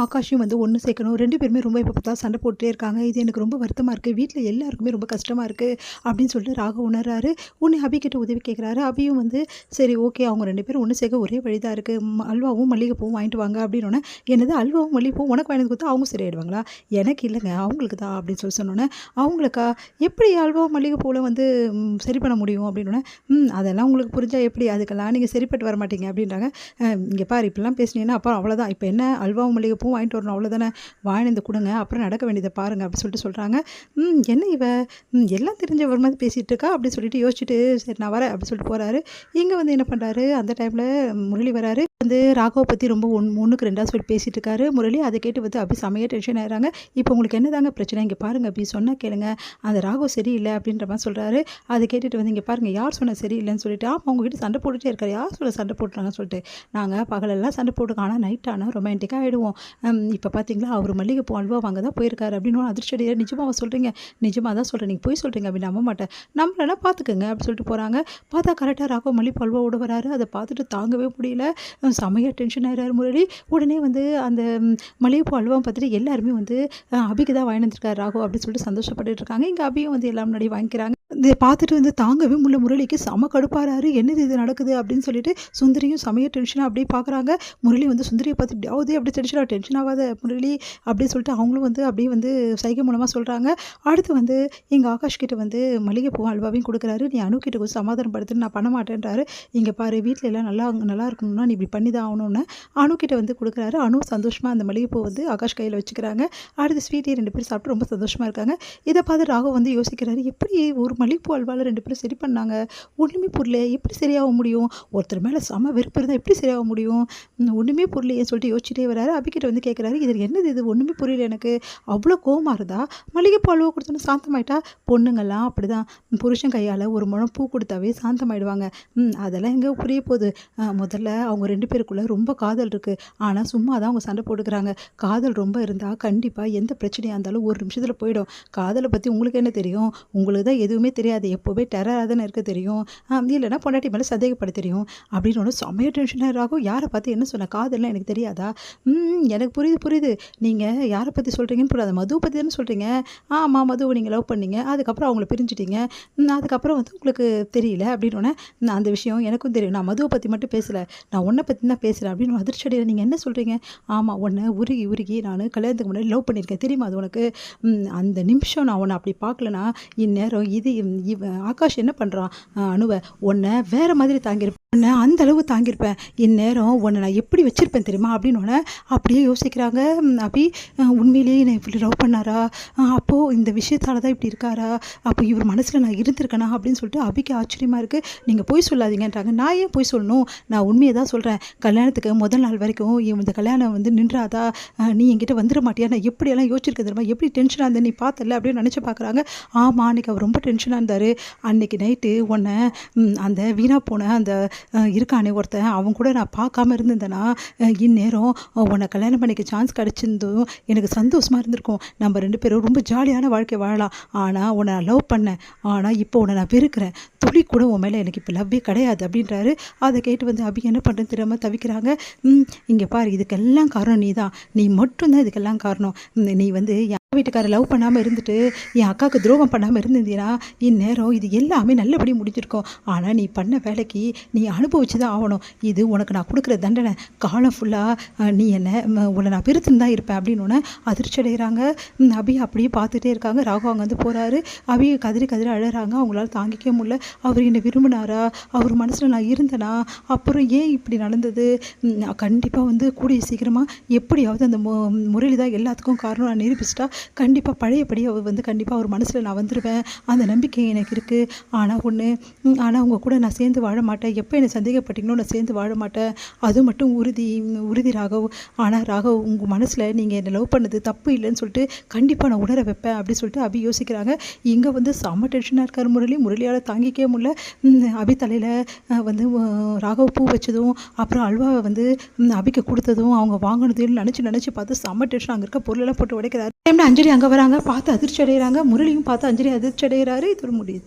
ஆகாஷையும் வந்து ஒன்று சேர்க்கணும். 2 பேருமே ரொம்ப எப்போ பார்த்தாலும் சண்டை போட்டுட்டே இருக்காங்க. இது எனக்கு ரொம்ப வருத்தமாக இருக்குது. வீட்ல எல்லாருக்குமே ரொம்ப கஷ்டமாக இருக்குது அப்படின்னு சொல்லிட்டு ராகவ் உணர்றாரு. உடனே அபி கிட்ட உதவி கேட்குறாரு. அபியும் வந்து சரி ஓகே அவங்க 2 பேரும் ஒன்று சேர்க்க ஒரே வழி தான் இருக்குது. அல்வாவும் மல்லிகைப்பூவும் வாங்கிட்டு வாங்க அப்படின்னோடனே என்னது அல்வாவும் மல்லிகைப்பூவும் உனக்கு வாங்கிட்டு கொடுத்தா அவங்க சரியாயிடுவாங்களா? எனக்கு இல்லைங்க அவங்களுக்கு தான் அப்படின்னு சொல்லி சொன்னோன்னே அவங்களுக்கா எப்படி அல்வாவும் மல்லிகைப்பூவில் வந்து சரி பண்ண முடியும் அப்படின்னோடனே அதெல்லாம் உங்களுக்கு புரிஞ்சா எப்படி அதுக்கெல்லாம் நீங்கள் சரிப்பட்டு வர மாட்டீங்க அப்படின்றாங்க. இங்கே பாரு இப்படிலாம் பேசுனீங்கன்னா அப்புறம் அவ்வளோதான். இப்போ என்ன அல்வாவும் மல்லிகைப்பூவும் வாங்கிட்டு வரணும் அவ்வளோதானே, வாங்கிட்டு கொடுங்க அப்புறம் நடக்க வேண்டியதை பாருங்கள் அப்படின்னு சொல்லிட்டு சொல்கிறாங்க. என்ன இவ எல்லாம் தெரிஞ்ச ஒரு மாதிரி பேசிகிட்டு இருக்கா அப்படின்னு சொல்லிட்டு யோசிச்சுட்டு சரி நான் வரேன் அப்படின்னு சொல்லிட்டு போகிறாரு. இங்கே வந்து என்ன பண்ணுறாரு அந்த டைமில் முரளி வராரு. வந்து ராகவை பற்றி ரொம்ப ஒன்றுக்கு 2 சொல்லி பேசிகிட்டு இருக்காரு முரளி. அதை கேட்டு வந்து அப்படி செமையாக டென்ஷன் ஆகிறாங்க. இப்போ உங்களுக்கு என்ன தாங்க பிரச்சனை இங்கே பாருங்கள் அப்படி சொன்னால் கேளுங்க, அந்த ராகவ் சரியில்லை அப்படின்ற மாதிரி சொல்கிறாரு. அதை கேட்டுட்டு வந்து இங்கே பாருங்கள் யார் சொன்னால் சரியில்லைன்னு சொல்லிட்டு அவங்ககிட்ட சண்டை போட்டுகிட்டே இருக்காரு. யார் சொல்ல சண்டை போட்டுறாங்கன்னு சொல்லிட்டு நாங்கள் பகலெல்லாம் சண்டை போட்டுக்கோம் ஆனால் நைட் ஆனால் ரொமான்டிக்காக ஆகிடுவோம். இப்போ பார்த்தீங்களா அவர் மல்லிகைப்பூ அல்வா வாங்க தான் போயிருக்காரு அப்படின்னு அதிர்ச்சி அடையார். நிஜமாக சொல்கிறீங்க? நிஜமாக தான் சொல்கிறேன், நீங்கள் போய் சொல்கிறீங்க அப்படின்னு நம்ப மாட்டேன், நம்மளனா பார்த்துக்கோங்க அப்படின்னு சொல்லிட்டு போகிறாங்க. பார்த்தா கரெக்டாக ராகவ் மல்லிகைப்பூ அல்வா ஓட வராரு. அதை பார்த்துட்டு தாங்கவே முடியல, செமையாக டென்ஷன் ஆகிறாரு முரளி. உடனே வந்து அந்த மல்லிகைப்பூ அல்வாவை பார்த்துட்டு எல்லாருமே வந்து அபிக்கு தான் வாங்கி வந்துருக்காரு ராகவ் அப்படின்னு சொல்லிட்டு சந்தோஷப்பட்டு இருக்காங்க. இங்கே அபியும் வந்து எல்லாம் முன்னாடி வாங்கிக்கிறாங்க. இதை பார்த்துட்டு வந்து தாங்கவே முடியல முரளிக்கு, செம கடுப்பாராரு. என்னது இது நடக்குது அப்படின்னு சொல்லிட்டு சுந்தரியும் செமைய டென்ஷனாக அப்படியே பார்க்குறாங்க. முரளி வந்து சுந்தரியை பார்த்து இப்படியாவது அப்படி டென்ஷன் ஆகாத முரளி அப்படின்னு சொல்லிட்டு அவங்களும் வந்து அப்படியே வந்து சைகை மூலமாக சொல்கிறாங்க. அடுத்து வந்து எங்கள் ஆகாஷ் கிட்ட வந்து மல்லிகைப்பூ அல்வாவையும் கொடுக்குறாரு. நீ அணு கிட்ட கொஞ்சம் சமாதானப்படுத்துன்னு நான் பண்ண மாட்டேன்றாரு. இங்கே பாரு வீட்டில் எல்லாம் நல்லா இருக்கணும்னா நீ இப்படி பண்ணி தான் ஆகணும்னு அணு கிட்ட வந்து கொடுக்குறாரு. அணு சந்தோஷமாக அந்த மல்லிகைப்பூ வந்து ஆகாஷ் கையில் வச்சுக்கிறாங்க. அடுத்து ஸ்வீட்டி 2 பேரும் சாப்பிட்டு ரொம்ப சந்தோஷமாக இருக்காங்க. இதை பார்த்து ராகவ் வந்து யோசிக்கிறாரு, எப்படி ஒரு மல்லிகைப்பூ அல்வாவில் 2 பேரும் சரி பண்ணாங்க, ஒன்றுமே புரியல, எப்படி சரியாக முடியும்? ஒருத்தர் மேலே செம வெறுப்பு இருந்தால் எப்படி சரியாக முடியும்? ஒன்றுமே புரியலையே சொல்லிட்டு யோசிச்சுட்டே வராரு. அபிக்கிட்ட வந்து கேட்குறாரு, இது என்னது இது ஒன்றுமே புரியல எனக்கு, அவ்வளோ கோவமாக இருந்தா மல்லிகைப்பூ அல்வா கொடுத்தோன்னு சாந்தமாயிட்டா? பொண்ணுங்கள்லாம் அப்படி தான், புருஷன் கையால் ஒரு முழம் பூ கொடுத்தாவே சாந்தமாயிடுவாங்க. அதெல்லாம் எங்கே புரிய போகுது? முதல்ல அவங்க 2 பேருக்குள்ளே ரொம்ப காதல் இருக்குது, ஆனால் சும்மா தான் அவங்க சண்டை போட்டுக்கிறாங்க. காதல் ரொம்ப இருந்தால் கண்டிப்பாக எந்த பிரச்சனையாக இருந்தாலும் ஒரு நிமிஷத்தில் போயிடும். காதலை பற்றி உங்களுக்கு என்ன தெரியும்? உங்களுக்கு தான் எதுவுமே தெரியாது, எப்போவே டெரராக தானே இருக்க தெரியும், இல்லைன்னா பொண்டாட்டி மேலே சந்தேகப்பட தெரியும் அப்படின்னு ஒன்று செம்மையாக டென்ஷனாக ஆகும். யாரை பார்த்து என்ன சொன்ன, காதல்லாம் எனக்கு தெரியாதா? எனக்கு புரியுது நீங்கள் யாரை பற்றி சொல்கிறீங்கன்னு புரியாது, மதுவை பற்றி தானே சொல்கிறீங்க. ஆமாம் மதுவை நீங்கள் லவ் பண்ணீங்க, அதுக்கப்புறம் அவங்கள பிரிஞ்சுட்டீங்க, அதுக்கப்புறம் வந்து உங்களுக்கு தெரியல அப்படின்னு அந்த விஷயம் எனக்கும் தெரியும், நான் மதுவை பற்றி மட்டும் பேசலை, நான் உன்னை பற்றி தான் பேசுகிறேன் அப்படின்னு அதிர்ச்சி அடையில். நீங்கள் என்ன சொல்கிறீங்க? ஆமாம் உன்னை உருகி நான் கல்யாணத்துக்கு முன்னாடி லவ் பண்ணியிருக்கேன் தெரியுமா அது உனக்கு? அந்த நிமிஷம் நான் உன்னை அப்படி பார்க்கலனா இந்நேரம் ஆகாஷ் என்ன பண்ணுறான் அணுவை, உன்னை வேறு மாதிரி தாங்கியிருப்பேன், உன்னை அந்த அளவு தாங்கியிருப்பேன், இந்நேரம் உன்னை நான் எப்படி வச்சுருப்பேன் தெரியுமா அப்படின்னு அப்படியே யோசிக்கிறாங்க. அபி உண்மையிலேயே நான் இப்படி லவ் பண்ணாரா? அப்போது இந்த விஷயத்தால் தான் இப்படி இருக்காரா? அப்போ இவர் மனசில் நான் இருந்திருக்கேனா அப்படின்னு சொல்லிட்டு அபிக்கு ஆச்சரியமாக இருக்குது. நீங்கள் போய் சொல்லாதீங்கன்றாங்க. நான் ஏன் போய் சொல்லணும், நான் உண்மையை தான் சொல்கிறேன். கல்யாணத்துக்கு முதல் நாள் வரைக்கும் இந்த கல்யாணம் வந்து நின்றாதா, நீ என்கிட்ட வந்துட மாட்டியா, நான் எப்படியெல்லாம் யோசிச்சிருக்கேன் தெரியுமா, எப்படி டென்ஷனாக இருந்தேன் நீ பார்த்தல அப்படின்னு நினச்சி பார்க்குறாங்க. ஆமாம் அன்றைக்கி அவர் ரொம்ப டென்ஷனாக இருந்தார். அன்றைக்கி நைட்டு உன்னை அந்த வீணாக போன அந்த இருக்கானே ஒருத்தன், அவன் கூட நான் பார்க்காம இருந்திருந்தேன்னா இந்நேரம் உன்னை கல்யாணம் பண்ணிக்க சான்ஸ் கிடச்சிருந்தும் எனக்கு சந்தோஷமாக இருந்திருக்கும், நம்ம 2 பேரும் ரொம்ப ஜாலியான வாழ்க்கை வாழலாம். ஆனால் உன்னை நான் லவ் பண்ணேன், ஆனால் இப்போ உன்னை நான் வெறுக்கிறேன், துளி கூட உன் மேலே எனக்கு இப்போ லவ்வே கிடையாது அப்படின்றாரு. அதை கேட்டு வந்து அபி என்ன பண்ணுறதுன்னு தெரியாமல் தவிக்கிறாங்க. இங்கே பாரு இதுக்கெல்லாம் காரணம் நீ தான், நீ மட்டும்தான் இதுக்கெல்லாம் காரணம். நீ வந்து வீட்டுக்காரர் லவ் பண்ணாமல் இருந்துட்டு என் அக்காவுக்கு துரோகம் பண்ணாமல் இருந்தீங்கன்னா இந்நேரம் இது எல்லாமே நல்லபடி முடிஞ்சிருக்கும். ஆனால் நீ பண்ண வேலைக்கு நீ அனுபவிச்சு தான் ஆகணும். இது உனக்கு நான் கொடுக்குற தண்டனை. காலம் ஃபுல்லாக நீ உன்னை நான் பிரித்துன்னு தான் இருப்பேன் அப்படின்னு அதிர்ச்சி அடைகிறாங்க. அபி அப்படியே பார்த்துட்டே இருக்காங்க. ராகவ் அங்கே வந்து போகிறாரு. அபி கதிரி அழகிறாங்க. அவங்களால தாங்கிக்க முடியல. அவர் என்னை விரும்பினாரா, அவர் மனசில் நான் இருந்தேனா, அப்புறம் ஏன் இப்படி நடந்தது? கண்டிப்பாக வந்து கூடிய சீக்கிரமாக எப்படியாவது அந்த முரளி தான் எல்லாத்துக்கும் காரணம் நான் நிரூபிச்சிட்டா கண்டிப்பாக பழையபடி அவர் வந்து கண்டிப்பாக அவர் மனசில் நான் வந்துடுவேன், அந்த நம்பிக்கை எனக்கு இருக்குது. ஆனால் உங்கள் கூட நான் சேர்ந்து வாழ மாட்டேன், எப்போ என்னை சந்தேகப்பட்டீங்களோ நான் சேர்ந்து வாழ மாட்டேன், அது மட்டும் உறுதி ராகவ். ஆனால் ராகவ் உங்கள் மனசில் நீங்கள் என்னை லவ் பண்ணது தப்பு இல்லைன்னு சொல்லிட்டு கண்டிப்பாக நான் உணர வைப்பேன் அப்படின்னு சொல்லிட்டு அபி யோசிக்கிறாங்க. இங்கே வந்து செம்ம டென்ஷனாக இருக்கார் முரளியால் தாங்கிக்கவே முடியல. அபி தலையில் வந்து ராகவ் பூ வச்சதும் அப்புறம் அல்வாவை வந்து அபிக்கு கொடுத்ததும் அவங்க வாங்கினதையும் நினச்சி பார்த்து செம்ம டென்ஷன். அங்கே இருக்க பொருளெல்லாம் போட்டு உடைக்கிறாரு. அஞ்சலி அங்கே வராங்க, பார்த்து அதிர்ச்சி அடைகிறாங்க. முரளியும் பார்த்து அஞ்சலி அதிர்ச்சி அடைகிறாரு. இது முடியுது.